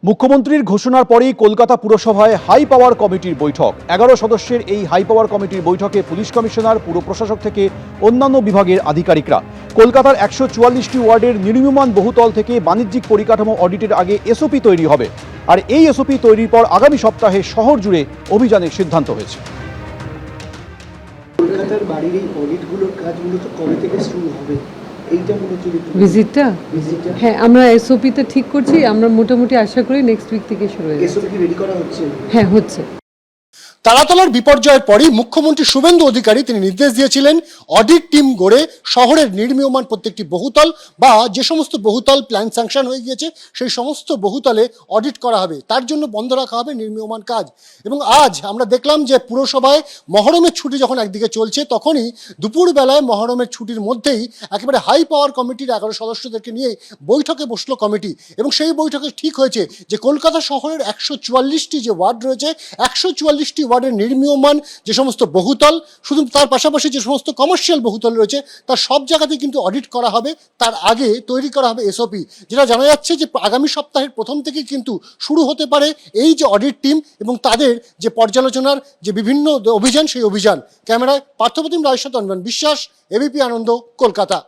মুখ্যমন্ত্রীর ঘোষণার পরেই কলকাতা পুরসভায় হাই পাওয়ার কমিটির বৈঠক। 11 সদস্যের এই হাই পাওয়ার কমিটির বৈঠকে পুলিশ কমিশনার, পুর প্রশাসক থেকে অন্যান্য বিভাগের আধিকারিকরা। কলকাতার 144টি ওয়ার্ডের নির্মীয়মান বহুতল থেকে বাণিজ্যিক পরিকাঠামো অডিটের আগে এসওপি তৈরি হবে, আর এই এসওপি তৈরির পর আগামী সপ্তাহে শহর জুড়ে অভিযানের সিদ্ধান্ত হয়েছে। কলকাতার বাড়ির এই অডিটগুলোর কাজগুলো তো কবে থেকে শুরু হবে? ভিজিটটা হ্যাঁ, আমরা এসওপিতে ঠিক করছি। আমরা মোটামুটি আশা করি নেক্সট উইক থেকে শুরু হয়ে যাবে। এসওপি রেডি করা হচ্ছে? হ্যাঁ, হচ্ছে। তারাতলার বিপর্যয়ের পরই মুখ্যমন্ত্রী শুভেন্দু অধিকারী তিনি নির্দেশ দিয়েছিলেন অডিট টিম গড়ে শহরের নির্মীয়মান প্রত্যেকটি বহুতল বা যে সমস্ত বহুতল প্ল্যান স্যাংশন হয়ে গিয়েছে সেই সমস্ত বহুতলে অডিট করা হবে, তার জন্য বন্ধ রাখা হবে নির্মীয়মান কাজ। এবং আজ আমরা দেখলাম যে পুরসভায় মহরমের ছুটি যখন একদিকে চলছে, তখনই দুপুরবেলায় মহরমের ছুটির মধ্যেই একেবারে হাই পাওয়ার কমিটির 11 সদস্যদেরকে নিয়ে বৈঠকে বসলো কমিটি। এবং সেই বৈঠকে ঠিক হয়েছে যে কলকাতা শহরের 144টি যে ওয়ার্ড রয়েছে, 144টি ওয়ার্ডের নির্মীয়মান যে সমস্ত বহুতল, শুধু তার পাশাপাশি যে সমস্ত কমার্শিয়াল বহুতল রয়েছে, তার সব জায়গাতেই কিন্তু অডিট করা হবে। তার আগে তৈরি করা হবে এসওপি, যেটা জানা যাচ্ছে যে আগামী সপ্তাহের প্রথম থেকেই কিন্তু শুরু হতে পারে এই যে অডিট টিম এবং তাদের যে পর্যালোচনার যে বিভিন্ন অভিযান, সেই অভিযান। ক্যামেরায় পার্থপ্রতিম রায়ের সাথে অনির্বাণ বিশ্বাস, এবিপি আনন্দ, কলকাতা।